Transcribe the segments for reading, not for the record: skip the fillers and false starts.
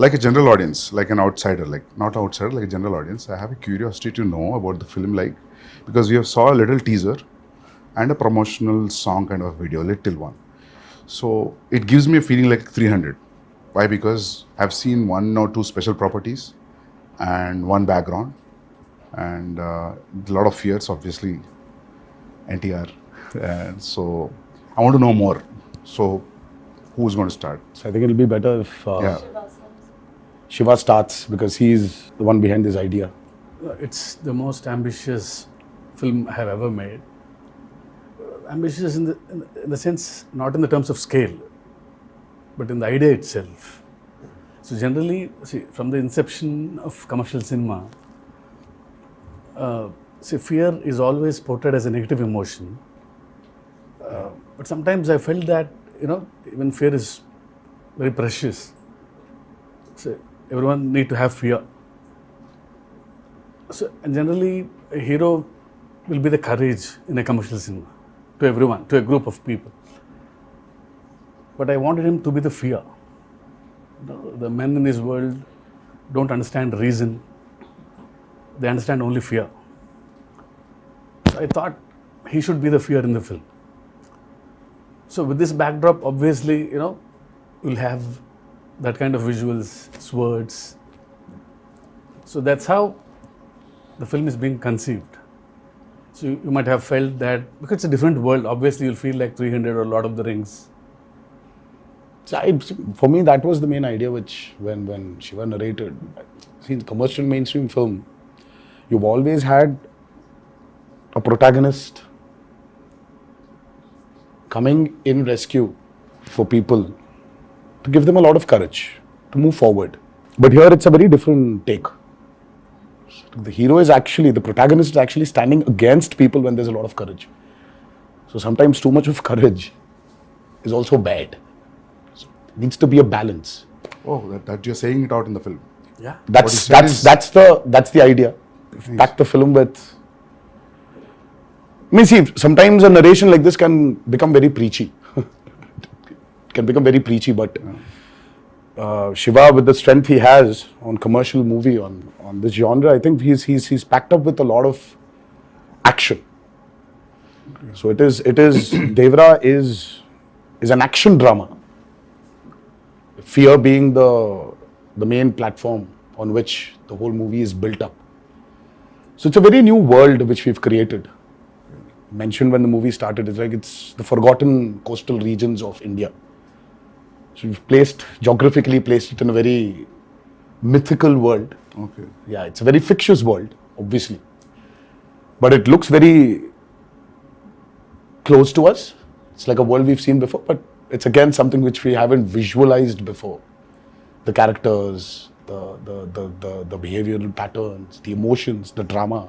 like a general audience, like an outsider, like not outsider, like a general audience, I have a curiosity to know about the film, like, because we have saw a little teaser and a promotional song kind of video, little one. So it gives me a feeling like 300. Why? Because I've seen 1 or 2 special properties and 1 background and a lot of fears, obviously, NTR. And so I want to know more. So who's going to start? So I think it'll be better if Yeah. Shiva starts, because he's the one behind this idea. It's the most ambitious film I have ever made. Ambitious in the sense, not in the terms of scale, but in the idea itself. So generally, see, from the inception of commercial cinema, fear is always portrayed as a negative emotion. But sometimes I felt that, even fear is very precious. So everyone need to have fear. So, and generally, a hero will be the courage in a commercial cinema, to everyone, to a group of people. But I wanted him to be the fear. The men in this world don't understand reason. They understand only fear. So I thought he should be the fear in the film. So with this backdrop, obviously, we'll have that kind of visuals, swords. So that's how the film is being conceived. So you might have felt that, because it's a different world, obviously you'll feel like 300 or Lord of the Rings. So for me, that was the main idea, which when Shiva narrated. See, in commercial mainstream film, you've always had a protagonist coming in rescue for people, to give them a lot of courage to move forward. But here it's a very different take. The hero is actually, the protagonist is actually standing against people when there's a lot of courage. So sometimes too much of courage is also bad. So it needs to be a balance. Oh, that you're saying it out in the film. Yeah. That's the idea. Pack the film with. See, sometimes a narration like this can become very preachy. It can become very preachy, but Shiva, with the strength he has on commercial movie, on this genre, I think he's packed up with a lot of action. So it is Devara is an action drama. Fear being the main platform on which the whole movie is built up. So it's a very new world which we've created. Mentioned when the movie started, it's the forgotten coastal regions of India. So we've geographically placed it in a very mythical world. Okay. Yeah, it's a very fictitious world, obviously. But it looks very close to us. It's like a world we've seen before, but it's again something which we haven't visualized before. The characters, the behavioral patterns, the emotions, the drama.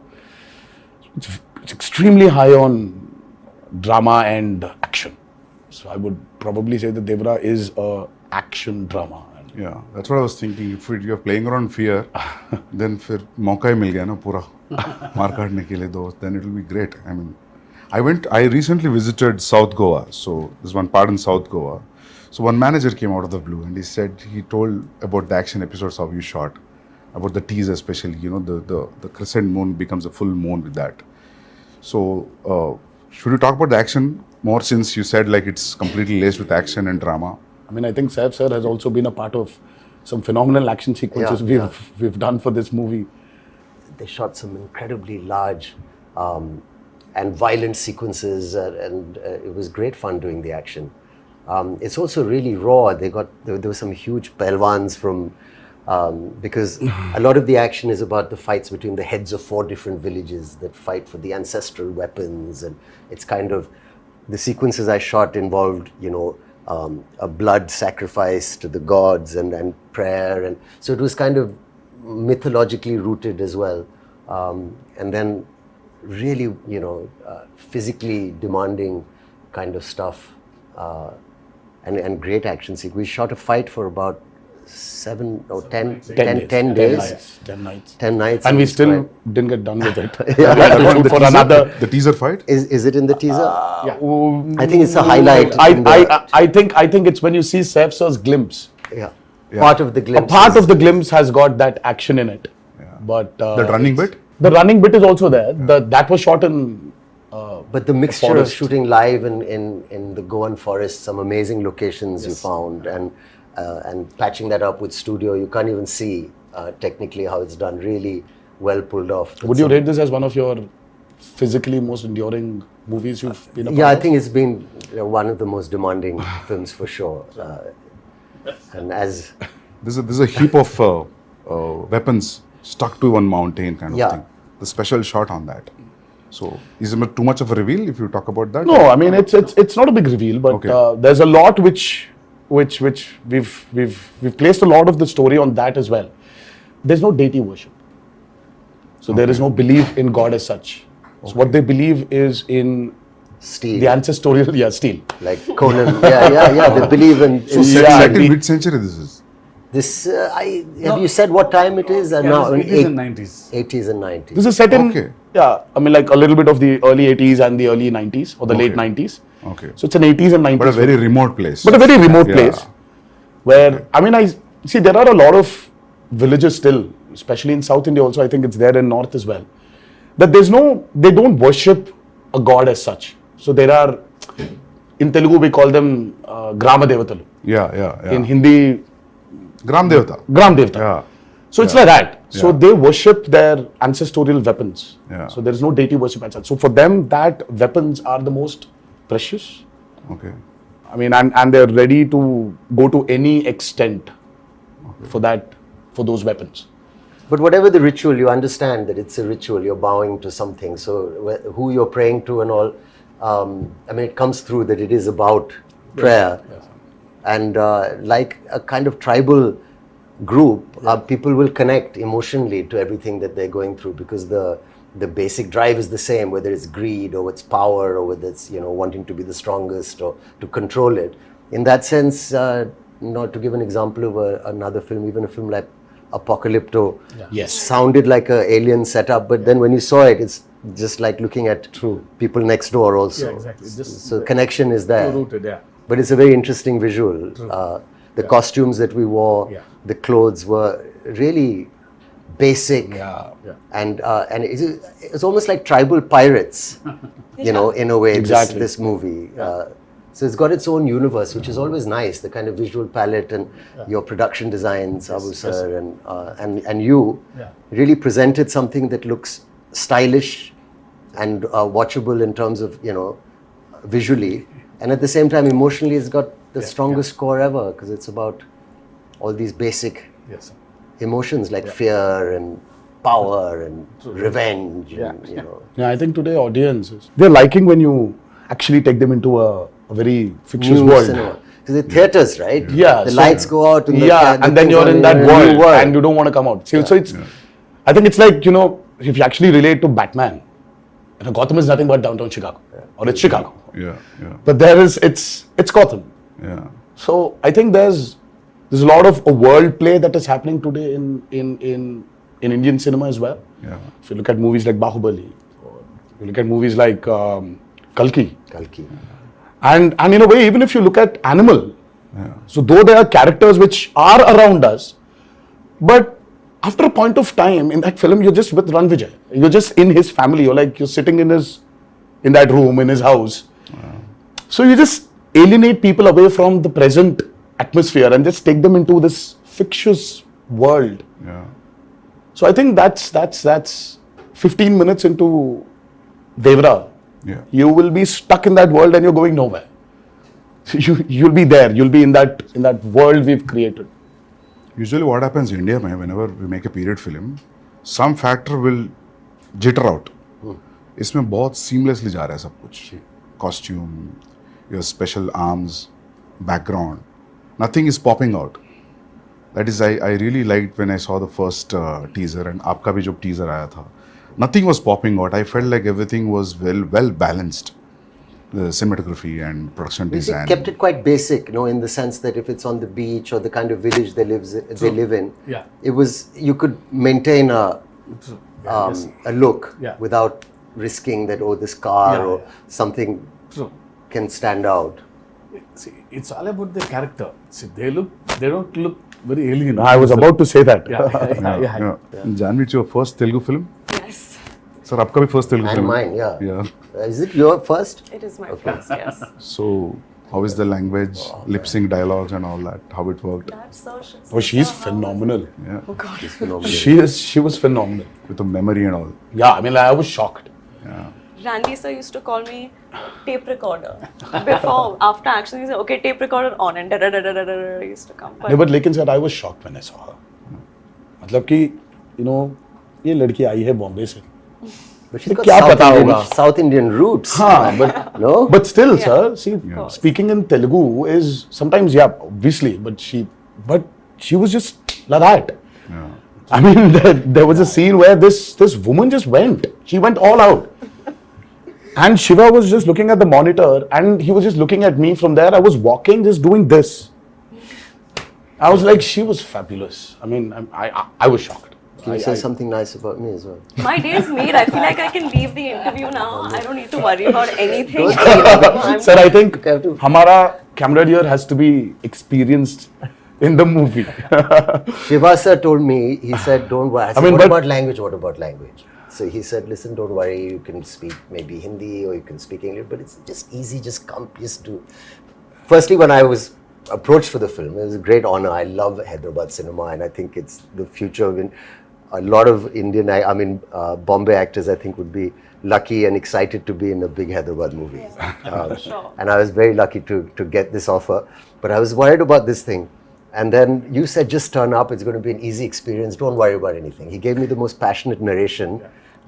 It's extremely high on drama and action. So I would probably say that Devara is a action drama. Yeah, that's what I was thinking. If you're playing around fear, then फिर मौका ही मिल गया ना पूरा मार काटने के लिए दो. Then it will be great. I mean, I recently visited South Goa. So there's one part in South Goa. So one manager came out of the blue and he told about the action episodes how you shot, about the teaser especially. The crescent moon becomes a full moon with that. So should we talk about the action more, since you said like it's completely laced with action and drama? I mean, I think Saif sir has also been a part of some phenomenal action sequences we've done for this movie. They shot some incredibly large and violent sequences, and it was great fun doing the action. It's also really raw. There were some huge pelwans from, because a lot of the action is about the fights between the heads of 4 different villages that fight for the ancestral weapons, and it's kind of, the sequences I shot involved, a blood sacrifice to the gods and prayer, and so it was kind of mythologically rooted as well, and then really physically demanding kind of stuff, and great action sequence. We shot a fight for about 10 days. 10 nights. 10 nights. And we still didn't get done with it. The teaser fight? Is it in the teaser? Yeah. I think it's a highlight. I think it's when you see Saif sir's glimpse. Yeah. Part of the A glimpse. part of the glimpse has got that action in it. But The running bit? The running bit is also there. That was shot in. But the mixture of forest. shooting live in the Goan forest, some amazing locations you found, and patching that up with studio, you can't even see technically how it's done. Really well pulled off. Would you rate this as one of your physically most enduring movies you've been a part Yeah, I of? think it's been one of the most demanding films for sure. And as There's a heap of weapons stuck to one mountain kind of Yeah. thing. The special shot on that. So, is it too much of a reveal if you talk about that? No, I mean it's not a big reveal, but Okay. there's a lot which we've placed a lot of the story on that as well. There's no deity worship, so there is no belief in God as such. So what they believe is in Steel, the ancestorial steel. like Conan. Yeah. They believe in So, set, Yeah, set in the- mid-century this is. this. Have you said what time it is? Yeah, No, it's 80s and 90s. 80s and 90s. This is set in Okay. I mean like a little bit of the early 80s and the early 90s or the late Okay. 90s. Okay. So it's an 80s and 90s. But a very remote place. But a very remote Yeah. place where, I mean, I see there are a lot of villages still, especially in South India also, I think it's there in North as well, that they don't worship a god as such. So there are, in Telugu we call them Grama Devatalu. Yeah. In Hindi, Gram Devata. Gram Devata. Yeah. So it's like that. So Yeah. they worship their ancestral weapons. Yeah. So there is no deity worship as such. So for them, that weapons are the most precious. Okay. I mean, and they're ready to go to any extent for those weapons. But whatever the ritual, you understand that it's a ritual. You're bowing to something. So who you're praying to and all, I mean, it comes through that it is about prayer. Yes. And like a kind of tribal group, people will connect emotionally to everything that they're going through because the basic drive is the same, whether it's greed or it's power or whether it's wanting to be the strongest or to control it. In that sense, to give an example of another film, even a film like Apocalypto, Yes. sounded like a alien setup, but then when you saw it, it's just like looking at people next door also. Yeah, exactly. Just So connection is there. rooted, yeah. But it's a very interesting visual. The costumes that we wore, Yeah. the clothes were really basic. Yeah. And it's almost like tribal pirates, in a way, Exactly. this movie. So it's got its own universe, which is always nice, the kind of visual palette and your production designs, Abu Sir, and you Yeah. really presented something that looks stylish and watchable in terms of, visually. And at the same time, emotionally, it's got the strongest score ever because it's about all these basic Yes. emotions like fear and power and revenge. And, Yeah, I think today audiences, they're liking when you actually take them into a very fictitious new world. cinema. Because the theaters, right? Yeah, The so- lights go out. And And then you're in that world and you don't want to come out. So it's, I think it's like, if you actually relate to Batman, Gotham is nothing but downtown Chicago. Or it's Chicago. Yeah. But it's Gotham. Yeah. So I think there's a lot of a world play that is happening today in Indian cinema as well. Yeah. If you look at movies like Bahubali, or if you look at movies like Kalki, and in a way, even if you look at Animal, so though there are characters which are around us, but after a point of time in that film, you're just with Ran Vijay. You're just in his family. You're sitting in that room in his house. So you just alienate people away from the present atmosphere and just take them into this fictitious world. Yeah. So I think that's 15 minutes into Devara. Yeah. You will be stuck in that world and you're going nowhere. You'll be there. You'll be in that world we've created. Usually what happens in India, whenever we make a period film, some factor will jitter out. इसमें बहुत seamlessly जा रहा है सब कुछ. Costume, your special arms, background, nothing is popping out. That is, I really liked when I saw the first teaser and आपका भी जो teaser आया था. Nothing was popping out. I felt like everything was well balanced. The cinematography and production They design. kept it quite basic, in the sense that if it's on the beach or the kind of village they live in, Yeah. it was, you could maintain a look Yeah. without risking that, this car Yeah, or yeah. something True. can stand out. See, it's all about the character. See, they don't look very alien. I was about to say that. Yeah. Janhvi, it's your first Telugu film? Yes, Sir, आपका भी first Telugu And film? mine, yeah. Yeah. Is it your first? it is my first, yes. So, how is the language, lip sync dialogues and all that? How it worked? That's so Oh, she's phenomenal. Yeah. Oh God. She was phenomenal. With the memory and all. Yeah, I mean, I was shocked. Randy sir used to call me tape recorder. Before, after action, he said, okay, tape recorder on, and da-da-da-da-da-da used to come. No, but लेकिन sir, I was shocked when I saw her. मतलब कि, you know, ये लड़की आई है बॉम्बे से. But she's got क्या South पता Indian, होगा? South Indian roots. हाँ, but No? But still, Yeah. sir, see, course. speaking in Telugu is sometimes, yeah, obviously, but she was just like that. I mean, there was a scene where this woman just went. She went all out. And Shiva was just looking at the monitor and he was just looking at me from there. I was walking, just doing this. I was like, she was fabulous. I mean, I was shocked. Can you say something nice about me as well? My day is made. I feel like I can leave the interview now. I don't need to worry about anything. Sir, I think You have to- हमारा camaraderie has to be experienced in the movie. Shiva sir told me, he said, don't worry. I said, mean, what but- about language? What about language? So he said, listen, don't worry. You can speak maybe Hindi or you can speak English, but it's just easy. Just come, just do. Firstly, when I was approached for the film, it was a great honor. I love Hyderabad cinema and I think it's the future of a lot of Indian, Bombay actors, I think, would be lucky and excited to be in a big Hyderabad movie. Sure. And I was very lucky to get this offer. But I was worried about this thing. And then you said, just turn up. It's going to be an easy experience. Don't worry about anything. He gave me the most passionate narration.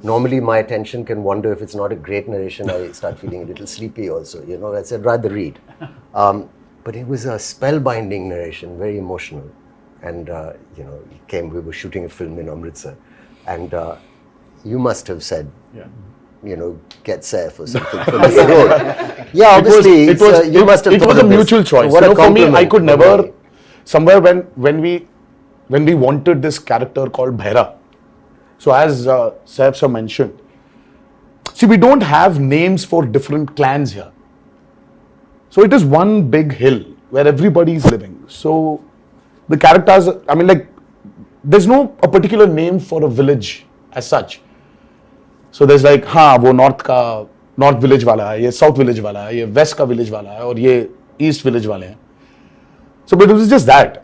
Normally, my attention can wander. If it's not a great narration, I start feeling a little sleepy also. You know, I said, rather read. But it was a spellbinding narration, very emotional. And, you know, he came, we were shooting a film in Amritsar. And you must have said, you know, get Saif or something for this role. Yeah, obviously, you must have it thought was a of this. mutual choice. What You a know, for me, I compliment. could never, somewhere when we wanted this character called Bhaira. So as Saif sir mentioned, see, we don't have names for different clans here. So it is one big hill where everybody is living. So the characters, I mean, like, there's no a particular name for a village as such. So there's like, हाँ वो north village वाला है, ये south village वाला है, ये waste का village वाला है और ये ईस्ट विलेज वाले हैं. So but it was just that.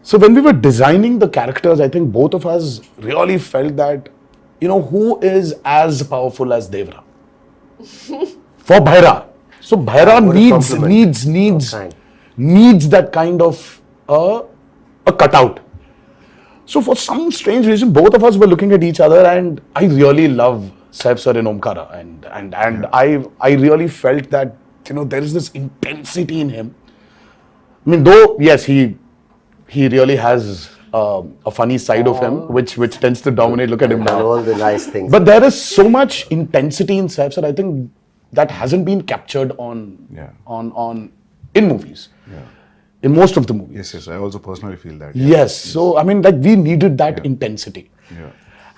So when we were designing the characters, I think both of us really felt that, you know, who is as powerful as Devara? For Bhaira. So Bhaira What a compliment. needs that kind of a cutout. So for some strange reason, both of us were looking at each other, and I really love Saif sir in Omkara, and I really felt that, you know, there is this intensity in him. I mean, though yes, he really has a funny side of him, which tends to dominate. Look at him And now. all the nice things. But there is so much intensity in Saif sir. I think that hasn't been captured on in movies. In most of the movies. Yes, I also personally feel that. Yes. So, I mean, like, we needed that intensity. Yeah.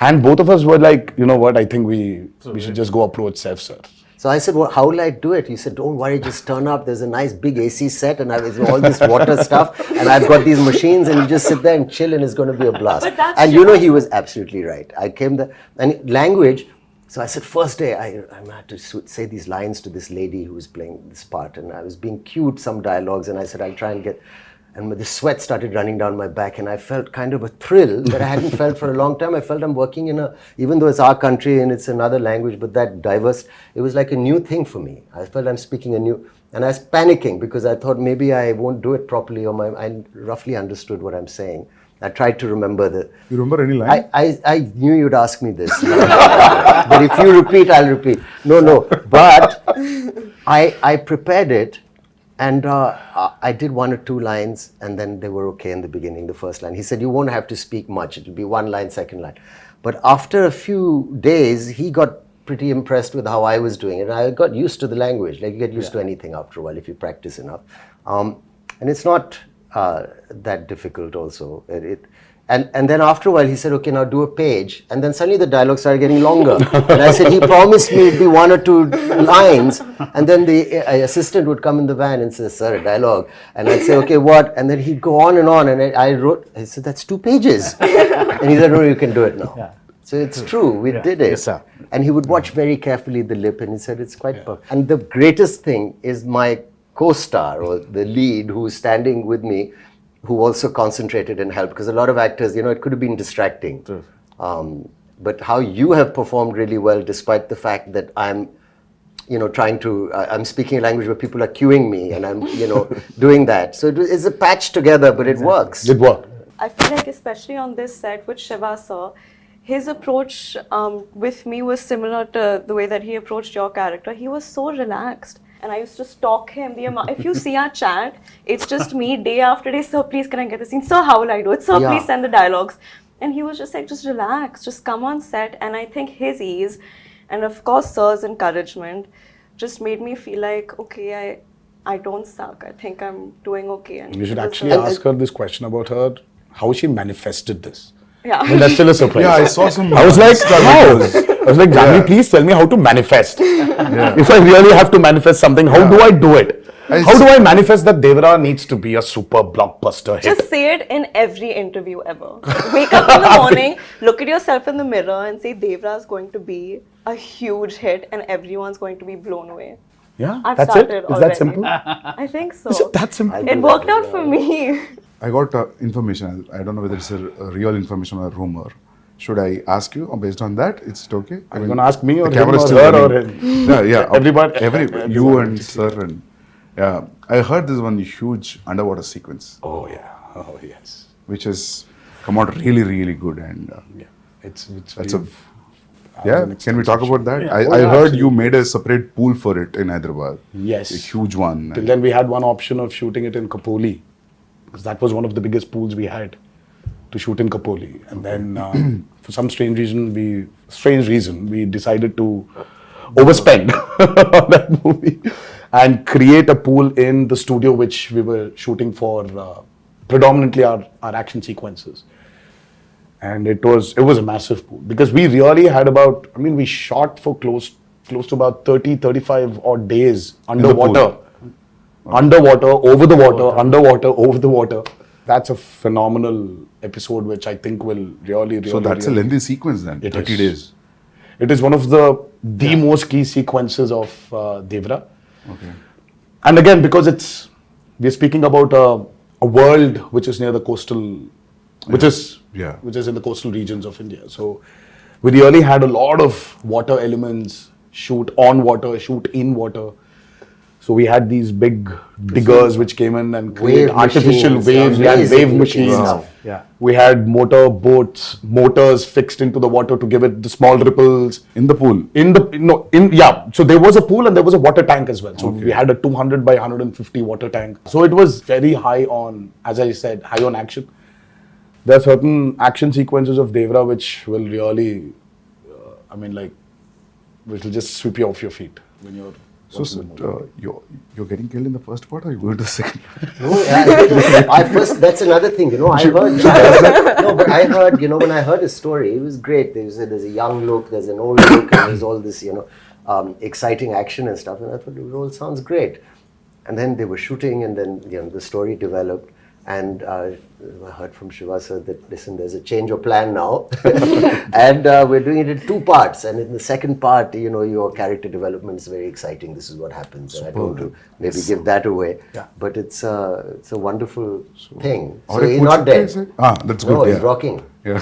And both of us were like, you know what, I think we should just go approach Saif sir. So I said, well, how will I do it? He said, don't worry, just turn up. There's a nice big AC set and I've all this water stuff and I've got these machines and you just sit there and chill and it's going to be a blast. But that's And you know, Shiva's- he was absolutely right. I came there and language. So I said, first day, I had to say these lines to this lady who was playing this part and I was being cued some dialogues and I said, I'll try and get, and the sweat started running down my back and I felt kind of a thrill that I hadn't felt for a long time. I felt I'm working in even though it's our country and it's another language, but that diverse, it was like a new thing for me. I felt I'm speaking a new, and I was panicking because I thought maybe I won't do it properly or I roughly understood what I'm saying. I tried to remember You remember any line? I knew you'd ask me this. But if you repeat, I'll repeat. No. But I prepared it and I did one or two lines and then they were okay in the beginning, the first line. He said, you won't have to speak much. It'll be one line, second line. But after a few days, he got pretty impressed with how I was doing it. I got used to the language. Like you get used to anything after a while if you practice enough. And it's not that difficult also. And then after a while, he said, okay, now do a page. And then suddenly the dialogue started getting longer. And I said, he promised me it'd be 1 or 2 lines. And then the assistant would come in the van and say, sir, a dialogue. And I'd say, okay, what? And then he'd go on. And I said, that's 2 pages. And he said, no, you can do it now. Yeah. So it's true, we did it. Yes, sir. And he would watch very carefully the lip and he said, it's quite perfect. And the greatest thing is my co-star or the lead who's standing with me, who also concentrated and helped, because a lot of actors, it could have been distracting. But how you have performed really well, despite the fact that I'm, trying to, I'm speaking a language where people are cueing me and I'm, doing that. So it's a patch together, but it works. It worked. I feel like especially on this set with Shiva sir, his approach with me was similar to the way that he approached your character. He was so relaxed. And I used to stalk him. If you see our chat, it's just me day after day. Sir, please can I get the scene? Sir, how will I do it? Sir, please send the dialogues. And he was just like, just relax, just come on set. And I think his ease and of course sir's encouragement just made me feel like, okay, I don't suck. I think I'm doing okay. And You should actually ask her this question about how she manifested this. Yeah. I mean, that's still a surprise. Yeah, I saw some. I was like, Insta how? videos. I was like, Janhvi, please tell me how to manifest. If I really have to manifest something, how do I do it? How do I manifest that Devara needs to be a super blockbuster hit? Just say it in every interview ever. Wake up in the morning, look at yourself in the mirror and say Devara is going to be a huge hit and everyone's going to be blown away. Yeah, I've that's it. started Is already. that simple? I think so. Is it that simple? It worked out for me. I got information. I don't know whether it's a real information or a rumor. Should I ask you, or based on that, it's okay? Are you going to ask me or the him camera is or still her or running. him? Yeah. Everybody- You and sir and yeah. I heard this one huge underwater sequence, Oh, yeah. Oh, yes. which has come out really, really good. And Yeah. It's that's very- yeah. an Can we talk about that? Yeah. I Oh, heard yeah, absolutely. you made a separate pool for it in Hyderabad. Yes. A huge one. Till then, we had one option of shooting it in Kapoor, because that was one of the biggest pools we had to shoot in Kapoor. And then, for some strange reason, we decided to overspend on that movie and create a pool in the studio which we were shooting for predominantly our action sequences. And it was a massive pool because we really had we shot for close to about 35 odd days underwater. Underwater, over the water, underwater, over the water. That's a phenomenal episode which I think will really So that's a really- lengthy sequence then. It 30 is. days. It is one of the most key sequences of Devara. Okay. And again, because we're speaking about a world which is near the coastal, which is in the coastal regions of India. So we really had a lot of water elements, shoot on water, shoot in water. So we had these big diggers which came in and created Wave artificial machines, waves. We had amazing wave looking machines. stuff. Yeah. We had motors fixed into the water to give it the small ripples. In the pool. So there was a pool and there was a water tank as well. So we had a 200 by 150 water tank. So it was very high on, as I said, high on action. There are certain action sequences of Devara which will really, which will just sweep you off your feet when you're. So you're getting killed in the first part or you go to the second? That's another thing, I heard, but I heard, when I heard his story, it was great. There's a young look, there's an old look, and there's all this, exciting action and stuff. And I thought it all sounds great. And then they were shooting and then, the story developed. And I heard from Shiva sir that, listen, there's a change of plan now. And we're doing it in 2 parts. And in the second part, your character development is very exciting. This is what happens. And I don't want to maybe give that away. Yeah. But it's a wonderful thing. Or So a he's coach not dead. is it? That's good. No, yeah. he's rocking. Yeah.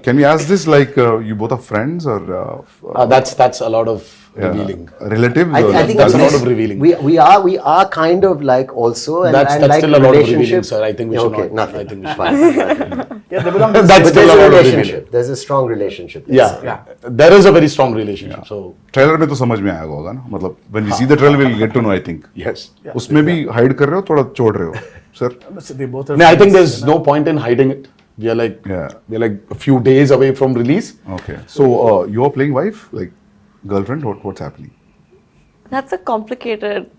Can we ask this like you both are friends or That's a lot of revealing. relatives? or I think That's a it's lot of revealing. We are kind of like also and, That's and like still a lot of revealing, relationship. sir. I think we should okay, not. nothing. I think we should Fine. Yeah, they belong to That's But still there's a a lot of revealing. relationship. There's a strong relationship. Yeah, there is a very strong relationship. So trailer में तो समझ में आएगा होगा ना मतलब when we see the trailer we'll get to know I think yes. उसमें भी hide कर रहे हो थोड़ा छोड़ रहे हो sir They both are No, I think friends, there's no point in hiding it. We are like a few days away from release. okay so you're playing wife like girlfriend what's happening That's a complicated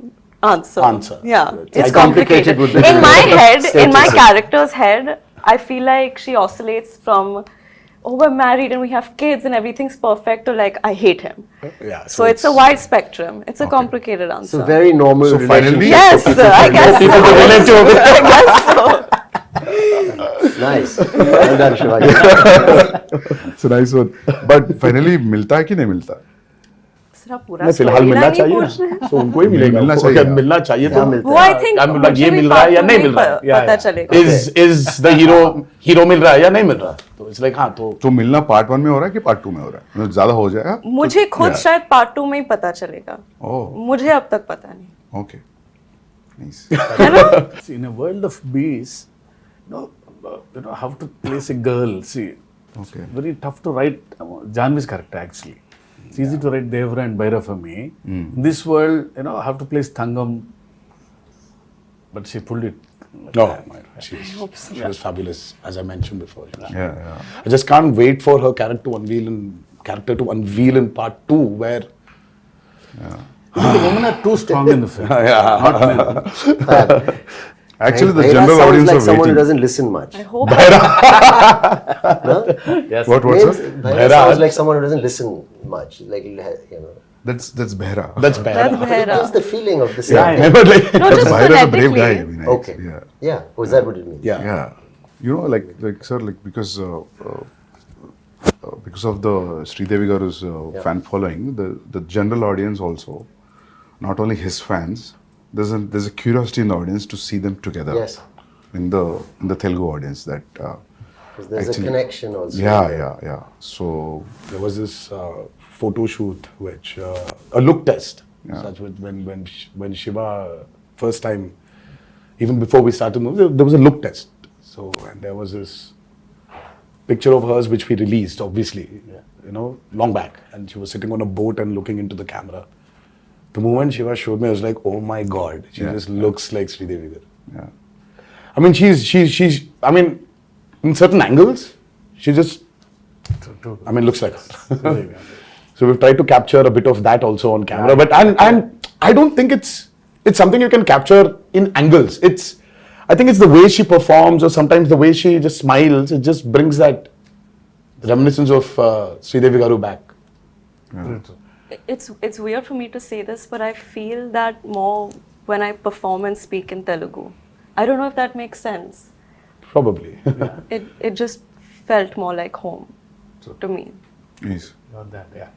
answer. Yeah, It's it's complicated complicated. with the In my head, in my status. character's head, I feel like she oscillates from, oh, we're married and we have kids and everything's perfect, to like, I hate him. Yeah. So it's a wide spectrum. It's a complicated answer. It's a very normal So relationship. finally- Yes, I guess so. I guess so. Nice. Well done, Shivaji. It's a nice one. But finally मिलता है कि नहीं मिलता? सिर्फ पूरा नहीं, फिलहाल मिलना storyline ही चाहिए पूछ रहे हैं। ना, तो उनको ही मिलेगा, मिलना उनको चाहिए। अगर मिलना चाहिए तो क्या मिलता वो I think I mean, like, ये मुझे भी मिल रहा है या part नहीं two मिल में रहा है, पता चलेगा। is the hero मिल रहा है या नहीं मिल रहा, तो it's like हाँ, तो तो मिलना पार्ट 1 में हो रहा है कि पार्ट 2 में हो रहा है? मतलब ज्यादा हो जाएगा? मुझे खुद Yeah. शायद पार्ट 2 में ही पता चलेगा। ओह, मुझे अब तक पता नहीं। Okay. Nice. See, in a world of bees, how to place a girl. See, Okay. it's very tough to write Janhvi's character actually. It's easy to write Devara and Bhaira for me. In this world, I have to place Thangam, but she pulled it. no, she was fabulous, as I mentioned before. Yeah. I just can't wait for her character to unveil in part 2, where The women are too strong in the film. Not men. Actually, the Bhaira general sounds audience like are someone who waiting. doesn't listen much. I hope Yes. What, Names- sir? Bhaira Bhaira. sounds like someone who doesn't listen much. Like, That's Behra. that's bad. that's Gives Bhaira. the feeling of the same. Yeah, I thing. Remember, like, No, just Behra is a brave guy. phonetically. Nice. Okay. Yeah. Yeah. Was that what it means? yeah. Yeah. You know, like sir, like because of the Sridevi Garu's fan following, the general audience also, not only his fans, there's a curiosity in the audience to see them together. Yes. In the Telugu audience, that Because there's actually- a connection also. yeah. So There was this photo shoot, which a look test, such with when Shiva first time, even before we started the movie, there was a look test. So, and there was this picture of hers which we released, obviously, long back, and she was sitting on a boat and looking into the camera. The moment Shiva showed me, I was like, oh my God, she just looks like Sridevi Garu. yeah. I mean, she's. I mean, in certain angles, she just. I mean, looks like her. So we've tried to capture a bit of that also on camera, but and I don't think it's something you can capture in angles. I think it's the way she performs, or sometimes the way she just smiles. It just brings that reminiscence of Sridevi Garu back. It's weird for me to say this, but I feel that more when I perform and speak in Telugu. I don't know if that makes sense. Probably. It just felt more like home to me. Yes. Not that, yeah.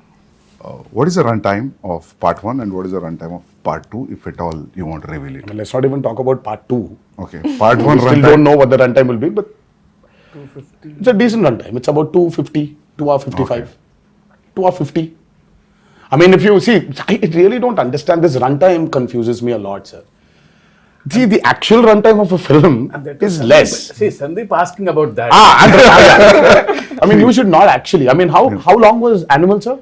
What is the runtime of part 1 and what is the runtime of part 2, if at all you want to reveal it? I mean, let's not even talk about part 2. Okay. Part 1 We still runtime. don't know what the runtime will be, but 250. It's a decent runtime. It's about 250, 2 hour 55, Okay. 2 hour 50. I mean, if you see, I really don't understand this runtime. Confuses me a lot, sir. See, the actual runtime of a film is less. See, Sandeep asking about that. I mean, you should not actually. I mean, how long was Animal, sir?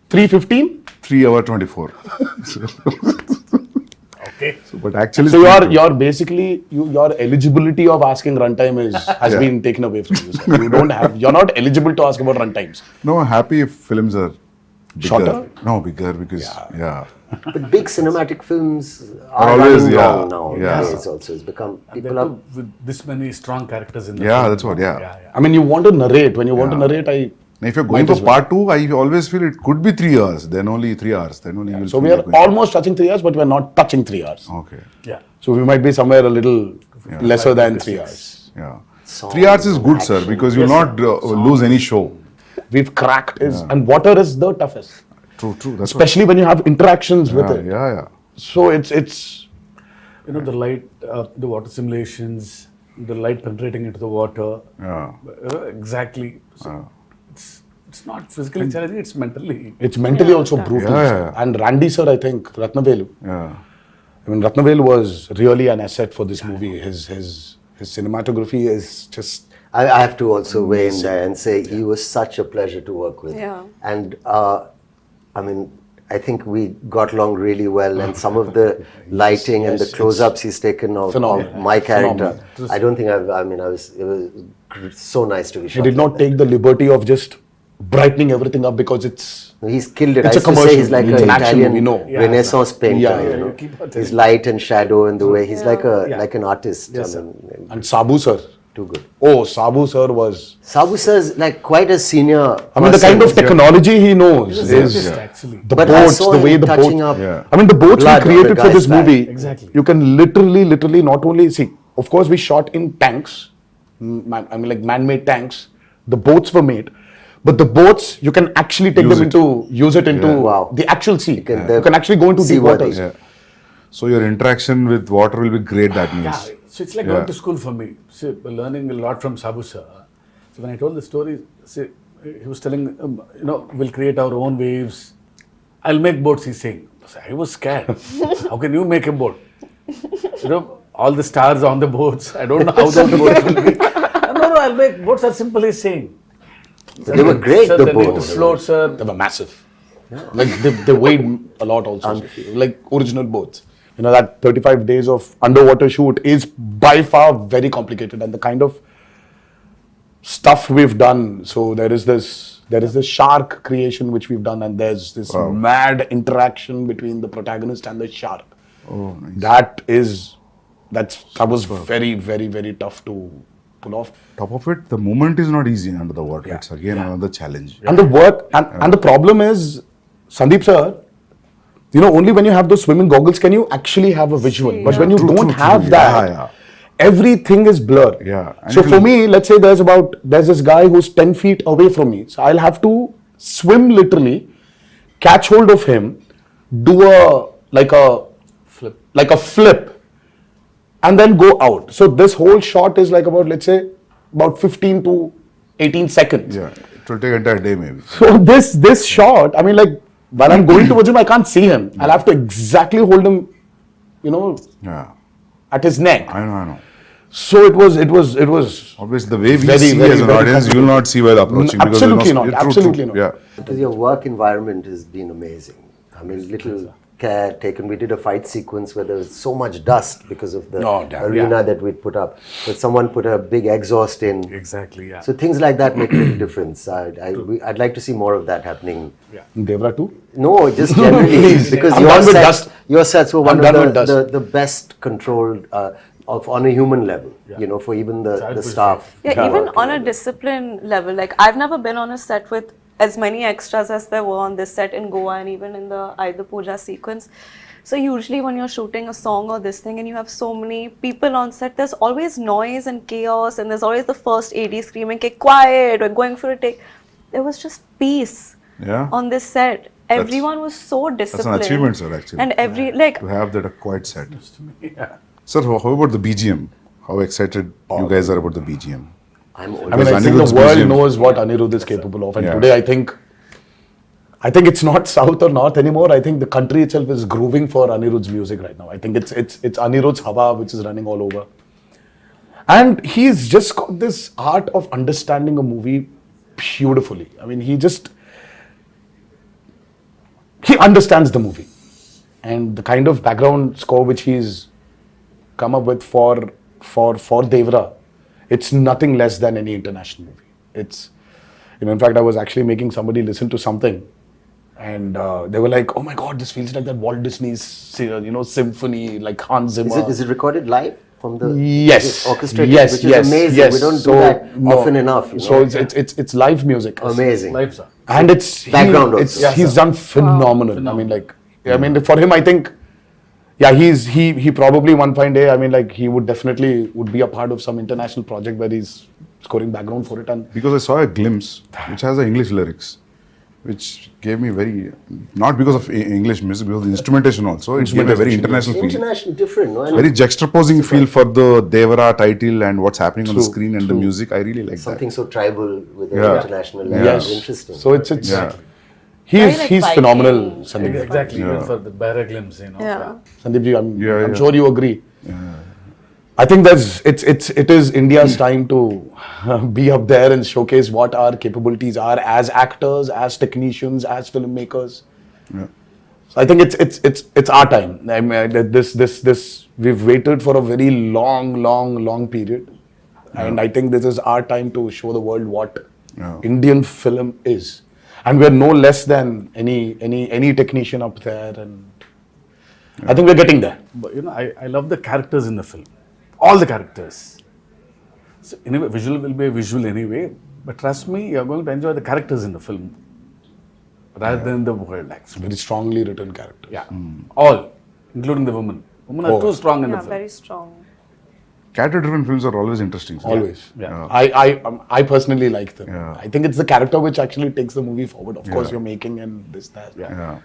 3:15. 3 hour 24. Okay. So, but actually, So it's your basically your eligibility of asking runtime has been taken away from you, sir. You're not eligible to ask about runtimes. No, I'm happy if films are bigger. Shorter? No, bigger because But big cinematic films are always, running yeah, long now. yeah. It's also it's become And people that are. too with this many strong characters in the Yeah, film. that's what, yeah. I mean, you want to narrate. When you want to narrate, Now, if you're going Might to as well. part 2, I always feel it could be 3 hours. Then only 3 hours. Then only you'll So feel we are like going- almost touching 3 hours, but we're not touching 3 hours. Okay. Yeah. So we might be somewhere a little lesser than 3 hours. Yeah. Songs 3 hours is good, sir, action. because you'll not lose any show. We've cracked and water is the toughest, True. That's especially when you have interactions with what, it. yeah. So it's The light, the water simulations, the light penetrating into the water. Yeah. Exactly. So it's not physically challenging, it's mentally also brutal. Yeah, sir. yeah. And Randy sir, I think Ratnavelu. Yeah. I mean, Ratnavelu was really an asset for this movie. His cinematography is just. I have to also weigh in there and say he was such a pleasure to work with. Yeah. And I mean, I think we got along really well, and some of the lighting and the close-ups he's taken of Phenomenal. my character. Phenomenal. I don't think it was so nice to be shot. He did like not that. take the liberty of just brightening everything up because it's He's killed it. It's I a used to say commercial. he's like It's an an action Italian movie, no. Yeah, Renaissance painter. Yeah, you yeah, know, you keep on his telling light and shadow and the way he's Yeah. like an artist. Yes, I mean, and Sabu sir. too good. Oh, Sabu sir was. Sabu sir is like quite a senior. I mean, the kind of person. technology he knows He's an is artist, actually. the But I boats, saw the way him the touching boats. up. Yeah. I mean, the boats we blood on created the for guy's this back. movie. Exactly. You can literally not only see. Of course, we shot in tanks. I mean, like man-made tanks. The boats were made, but the boats you can actually take Use them it. use it into Wow. the actual sea. can- You can actually go into deep seaworthy. waters. Yeah. So your interaction with water will be great, that means. Yeah, so it's like Yeah. going to school for me. So learning a lot from Sabu sir. So when I told the story, see, he was telling, we'll create our own waves. I'll make boats, he's saying. So I was scared. How can you make a boat? All the stars on the boats. I don't know how the boats will be. No, I'll make boats are simple, he's saying. They were great, Sir, the they need to boats. float, sir. They were massive. Like they weighed a lot also. Like original boats. You know, that 35 days of underwater shoot is by far very complicated, and the kind of stuff we've done. So there is this shark creation which we've done, and there's this mad interaction between the protagonist and the shark. Oh, nice. That was very, very, very tough to pull off. Top of it, the movement is not easy under the water. It's again another challenge. And the work and the problem is, Sandeep sir, only when you have those swimming goggles can you actually have a visual. See, But when you True, don't true, have true. that, Yeah. everything is blurred. Yeah. And So it for will- me, let's say there's this guy who's 10 feet away from me. So I'll have to swim literally, catch hold of him, do like a flip, and then go out. So this whole shot is like about, let's say, about 15 to 18 seconds. Yeah. It will take an entire day maybe. So this shot, I mean, like when I'm going towards him, I can't see him. I'll have to exactly hold him, Yeah. at his neck. I know. So it was. Obviously, the way we Very, see very, as an very audience, you will not see while approaching. because Absolutely you're not. True, Absolutely not. Yeah. Because your work environment has been amazing. I mean, little care taken. We did a fight sequence where there was so much dust because of the Oh, damn. arena that we'd put up. But someone put a big exhaust in. Exactly, yeah. So things like that make a big difference. I'd like to see more of that happening. Devra too. No, just generally because I'm done with dust. your sets were one I'm done of with dust. the best controlled on a human level. For even the staff. Yeah, even on a discipline level, like I've never been on a set with as many extras as there were on this set in Goa and even in the Aida Puja sequence. So usually when you're shooting a song or this thing and you have so many people on set, there's always noise and chaos and there's always the first AD screaming, "Okay, quiet, we're going for a take." There was just peace Yeah. on this set. Everyone was so disciplined. That's an achievement, sir, actually. And To have that a quiet set. Yeah. Sir, how about the BGM? How excited you guys are about the BGM? I'm I mean, Because I think Anirudh's the world BGM knows what Anirudh is capable of, and Yeah. today I think it's not south or north anymore. I think the country itself is grooving for Anirudh's music right now. I think it's Anirudh's Hawa which is running all over, and he's just got this art of understanding a movie beautifully. I mean, he understands the movie, and the kind of background score which he's come up with for Devra, it's nothing less than any international movie. It's, in fact, I was actually making somebody listen to something, and they were like, "Oh my God, this feels like that Walt Disney's, symphony, like Hans Zimmer." Is it recorded live from the Yes. orchestrated? Yes. Which Yes. is amazing. Yes. We don't So, do that no. often enough. So it's live music. amazing. Lives are. And it's Background he, also. it's, he's done phenomenal. I mean, for him, I think, he probably one fine day, I mean, like he would definitely be a part of some international project where he's scoring background for it. And Because I saw a glimpse which has the English lyrics, which gave me not because of English music, because of the instrumentation also, it gave a very international feel. International, different. No? And Very juxtaposing feel for the Devara title and what's happening on the screen and the music. I really like something that. so tribal with an Yeah. international Yeah. language. yes, Interesting. so it's Yeah. Very like he's Viking. phenomenal, Sandeep. Exactly, even Yeah. for the bare glimpse, Yeah. Sandeep ji, I'm Yeah. sure you agree. I think it is India's time to be up there and showcase what our capabilities are as actors, as technicians, as filmmakers. Yeah. So I think it's our time. I mean, this we've waited for a very long period, and I think this is our time to show the world what Indian film is, and we're no less than any technician up there, and I think we're getting there. But I love the characters in the film. All the characters. So anyway, visual will be a visual anyway. But trust me, you're going to enjoy the characters in the film rather than the world, actually. Very strongly written character. Yeah. All, including the women. Women are too strong in the film. very strong. Character-driven films are always interesting. sir. Always. Yeah. I personally like them. Yeah. I think it's the character which actually takes the movie forward. Of course, you're making and this, that. Yeah.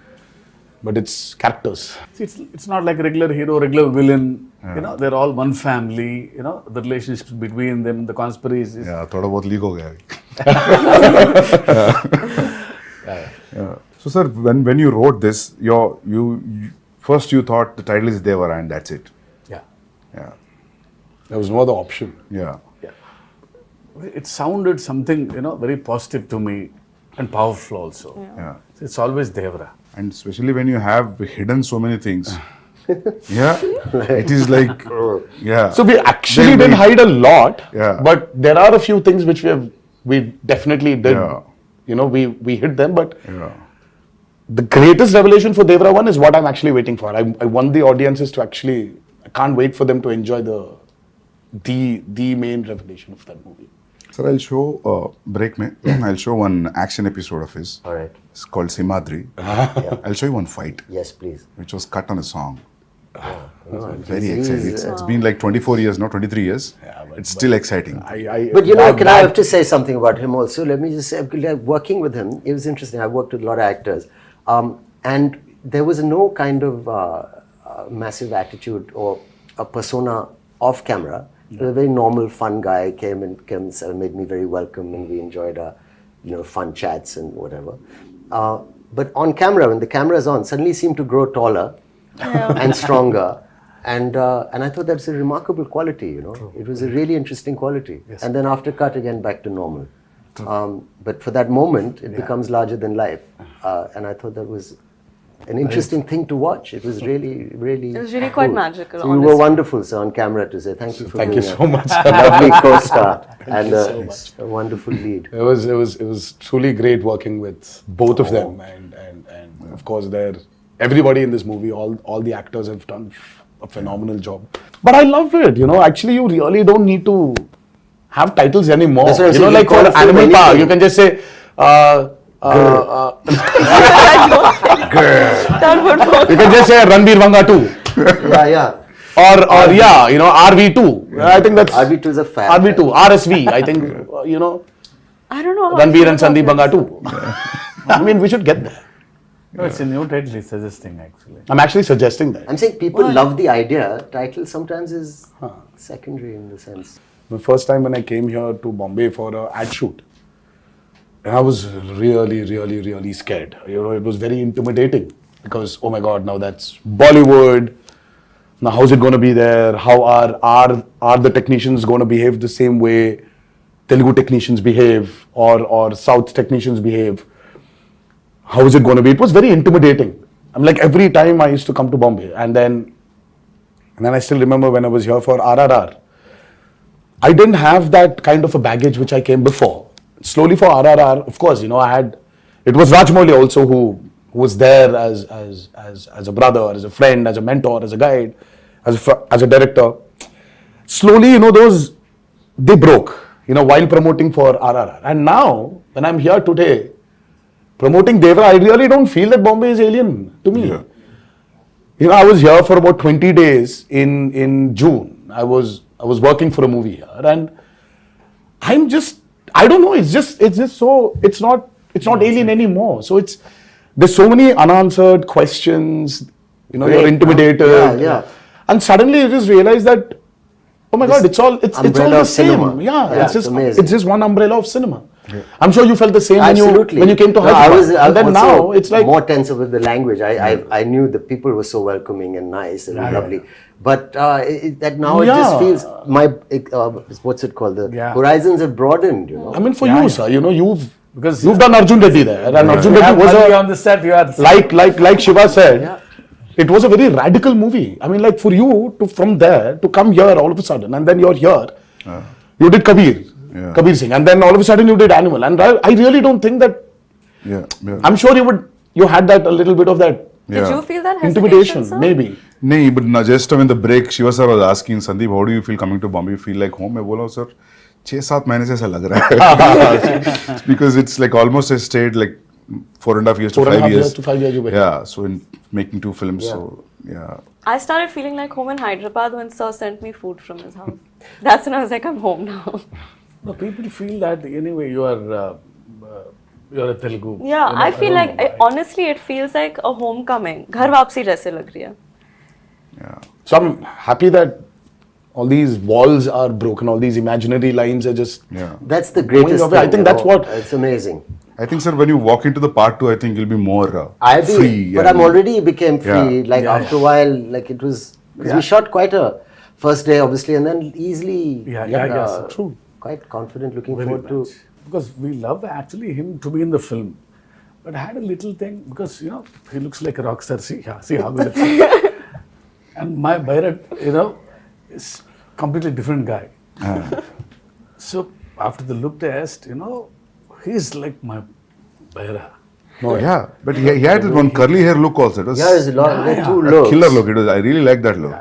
But it's characters. See, it's not like regular hero, regular villain. They're all one family. The relationships between them, the conspiracies. Yeah, थोड़ा बहुत leak हो गया. Yeah. So sir, when you wrote this, you first you thought the title is Devara and that's it. Yeah. Yeah. There was no other option. Yeah. It sounded something, very positive to me and powerful also. Yeah. It's always Devara. And especially when you have hidden so many things. Yeah. It is like, yeah. So we actually didn't hide a lot. Yeah. But there are a few things which we definitely did. Yeah. We hid them. But Yeah. the greatest revelation for Devara 1 is what I'm actually waiting for. I want the audiences to actually, I can't wait for them to enjoy the main revelation of that movie. Sir, I'll show break mein. I'll show one action episode of his. All right. It's called Simadri. I'll show you one fight, Yes, please. which was cut on a song. No, Very he's- exciting. It's been like 24 years, not 23 years. It's still exciting. But I have to say something about him also. Let me just say, like, working with him, it was interesting. I worked with a lot of actors. And there was no kind of massive attitude or a persona off camera. He was a very normal, fun guy, came and made me very welcome, and we enjoyed fun chats and whatever. But on camera, when the camera is on, suddenly he seemed to grow taller and stronger. And I thought that's a remarkable quality, It was a really interesting quality. Yes. And then after cut, again, back to normal. But for that moment, it becomes larger than life. And I thought that was an interesting thing to watch. It was really, really It was really quite magical, So you were wonderful, sir, on camera to say thank you for Thank being you so much. a lovely co-star and you so much. a wonderful lead. It was truly great working with both of them, and of course everybody in this movie, all the actors have done a phenomenal job. But I love it, Actually, you really don't need to have titles anymore. That's what I'm saying, Like you call for a film Anime Park, anything. you can just say. That would work. You can just say Ranbir Vanga 2. Yeah. Or RV2. I think that's RV2 is a fab. RV2, RSV. I think I don't know how I Ranbir feel and Sandeep about Vanga this. 2. I mean, we should get there. No, it's a new title he's suggesting, actually. I'm actually suggesting that. I'm saying people love the idea. Title sometimes is secondary in the sense. The first time when I came here to Bombay for an ad shoot, and I was really, really, really scared. It was very intimidating because, oh my God, now that's Bollywood. Now, how's it going to be there? How are the technicians going to behave the same way Telugu technicians behave or South technicians behave? How is it going to be? It was very intimidating. I'm like, every time I used to come to Bombay, and then I still remember when I was here for RRR. I didn't have that kind of a baggage which I came before. Slowly for RRR, of course, it was Rajmouli also who was there as a brother, as a friend, as a mentor, as a guide, as a director. Slowly, they broke, while promoting for RRR. And now, when I'm here today, promoting Devara, I really don't feel that Bombay is alien to me. Yeah. I was here for about 20 days in June. I was working for a movie here, and I'm just, I don't know, it's just so, it's not alien anymore. So there's so many unanswered questions, you're intimidated. Yeah. And suddenly you just realize that, oh my God, it's all the umbrella of same. cinema. Yeah, It's amazing. it's just one umbrella of cinema. I'm sure you felt the same Absolutely. when you came to No, Hyderabad. I And then also now it's like, more tense with the language. I knew the people were so welcoming and nice and lovely. But that now it just Yeah. feels what's it called? The Yeah. horizons have broadened. I mean, for you, sir, Because you've done Arjun Reddy there, and Arjun you Reddy have was Malvi on the set, you are like Shiva said, it was a very radical movie. I mean, like for you from there to come here all of a sudden, and then you're here. You did Kabir. Yeah. Kabir Singh, and then all of a sudden you did Animal, and I really don't think that. Yeah. Yeah. I'm sure you had that a little bit of that Did you feel that hesitation, intimidation, sir? maybe. नहीं, but now just in the break, Shiva sir was asking Sandeep, how do you feel coming to Bombay? You feel like home? मैं बोला sir, 6-7 महीने से ऐसा लग रहा है. Because it's like almost I stayed like 4.5 years to 5 years. to 5 years you were. Yeah, so in making 2 films, so yeah. I started feeling like home in Hyderabad when Sir sent me food from his house. That's when I was like, I'm home now. No, people feel that anyway you're a Telugu. Yeah, You know, I feel don't like, know why. honestly, it feels like a homecoming. घर वापसी जैसे लग रही है. Yeah. So I'm happy that all these walls are broken, all these imaginary lines are just. Yeah. That's the greatest away. I thing, think you that's know. what- It's amazing. I think, sir, when you walk into the part 2, I think you'll be more I'll be, free. but I'm already became free. Yeah. Like after a while, like it was. 'Cause we shot quite a first day, obviously, and then easily. Yeah, true. Quite confident, looking Very forward to. much. Because we love actually him to be in the film. But I had a little thing because he looks like a rock star. See how he looks. And my Bharat, is completely different guy. So after the look test, he's like my Bharat. Oh, yeah, but he had that one curly hair look also. It was Yeah, there's a lot. There are two a looks. killer look. It was. I really like that look.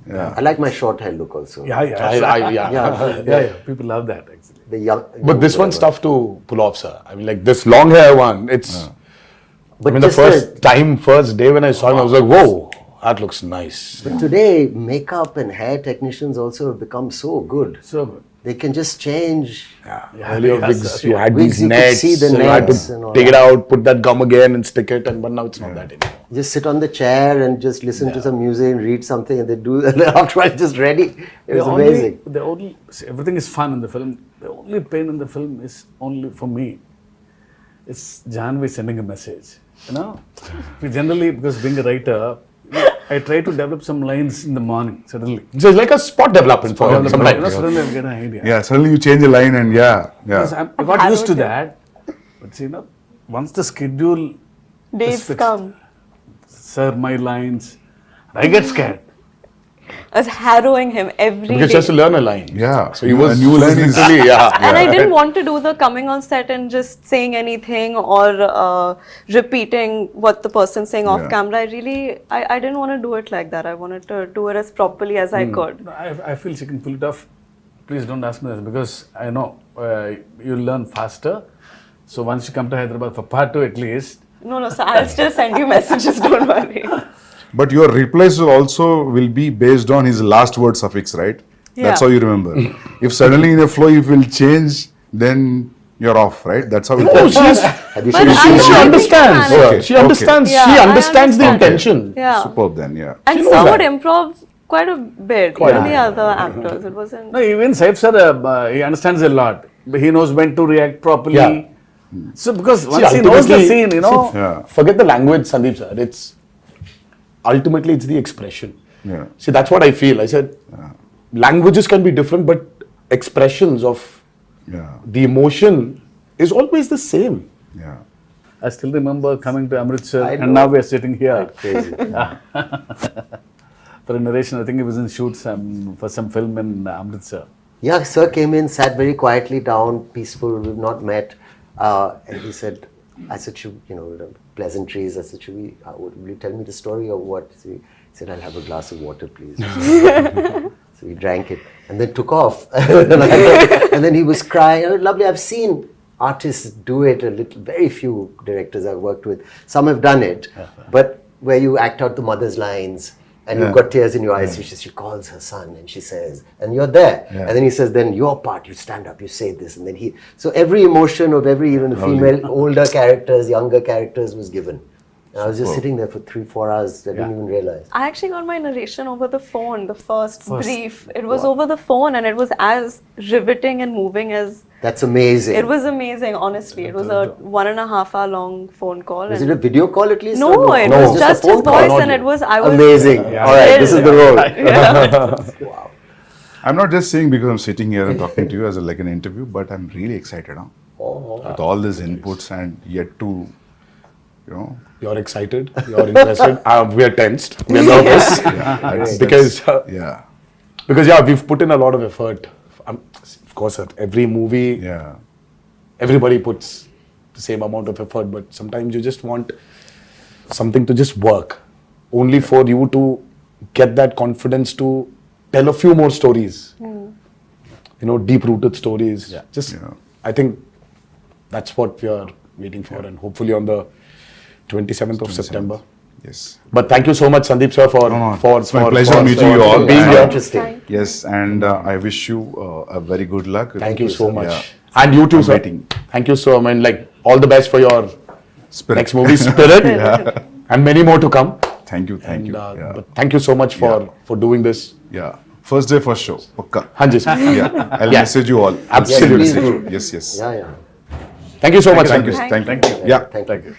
Yeah. I like my short hair look also. Yeah. Yeah. People love that actually. The young. But this one's tough to pull off, sir. I mean, like this long hair one, it's. But I mean, the just first day when I saw him, I was like, whoa, that looks nice. But today, makeup and hair technicians also have become so good. So good. They can just change. Earlier yeah, wigs, sir. you had Wigs, these you could nets, see the so you had nets and all to take it that. out, put that gum again and stick it, but now it's not that anymore. Just sit on the chair and just listen to some music and read something, and they do. And then after it's just ready. It was amazing. Everything is fun in the film. The only pain in the film is only for me. It's Janhvi sending a message. We generally, because being a writer, I try to develop some lines in the morning. Suddenly, So it's like a spot development for some lines. suddenly I get an idea. Yeah, suddenly you change a line and Because yeah. I got used to that. But once the schedule Dates fixed. come. Sir, my lines, I get scared. I was harrowing him every Because he day. has to learn a line. Yeah. So he was a new line is literally, And I didn't want to do the coming on set and just saying anything or repeating what the person's saying off Yeah. camera. I didn't want to do it like that. I wanted to do it as properly as I could. No, I feel she can pull it off. Please don't ask me this because I know you'll learn faster. So once you come to Hyderabad for part 2 at least. No, so I'll still send you messages, don't worry. But your replies also will be based on his last word suffix, right? That's Yeah. how you remember. If suddenly in a flow you will change, then you're off, right? That's how it Oh, goes. she's, Have you But seen I she know, I think understands. you manage. She Okay. understands. Yeah, she I understands the understand. intention. Yeah. Superb then, yeah. And She Sir knows would that. improv quite a bit. Quite Even a the bit. other actors. It wasn't. No, even Saif sir, he understands a lot. He knows when to react properly. Yeah. So because once he knows the ultimately- scene, Yeah. Forget the language, Sandeep sir. It's ultimately it's the expression. Yeah. See, that's what I feel. I said languages can be different, but expressions of Yeah. the emotion is always the same. Yeah. I still remember coming to Amritsar I and know. now we are sitting here. Crazy. For a narration, I think he was in shoot for some film in Amritsar. Yeah, sir came in, sat very quietly down, peaceful. We've not met, and he said, "I said, the pleasantries. I said, will you tell me the story or what?" So he said, "I'll have a glass of water, please." So we drank it and then took off. And then he was crying. Oh, lovely. I've seen artists do it a little. Very few directors I've worked with. Some have done it, but where you act out the mother's lines. And you've got tears in your eyes. She calls her son and she says, and you're there. Yeah. And then he says, then your part, you stand up, you say this. And then so every emotion of even the female, older characters, younger characters was given. And I was just sitting there for 3-4 hours. I didn't even realize. I actually got my narration over the phone, the first brief. It was over the phone and it was as riveting and moving as... That's amazing. It was amazing, honestly. It was a 1.5 hour long phone call. Was and it a video call at least? No, or it No, was just a his phone call. voice and it was... I was Amazing. All right, this is the role. Wow. I'm not just saying because I'm sitting here and talking to you as like an interview, but I'm really excited with all these inputs and yet to, You're excited. You're interested. We are tensed. We are nervous that's- because yeah. we've put in a lot of effort. of course, sir, every movie, Yeah. everybody puts the same amount of effort, but sometimes you just want something to just work, only for you to get that confidence to tell a few more stories. Deep-rooted stories. Yeah. Just, Yeah. I think that's what we are waiting for, and hopefully on the 27th of September. Yes. But thank you so much, Sandeep sir, for It's my pleasure meeting you all. being And- here. Interesting. Yes, and I wish you a very good luck. Thank you so much. Yeah. And you too, I'm sir. waiting. Thank you so much. Like, all the best for your Spirit. next movie, Spirit, and many more to come. Thank you. Thank And, you. Yeah. But thank you so much for doing this. Yeah. First day, first show. Pakka. Hanji, sir. Yeah. I'll Yeah. message you all. Absolutely. Yes, please do. Yes, yes. Yeah, yeah. Thank you so much, Thank you. sir. Thank you. Yeah. Thank you.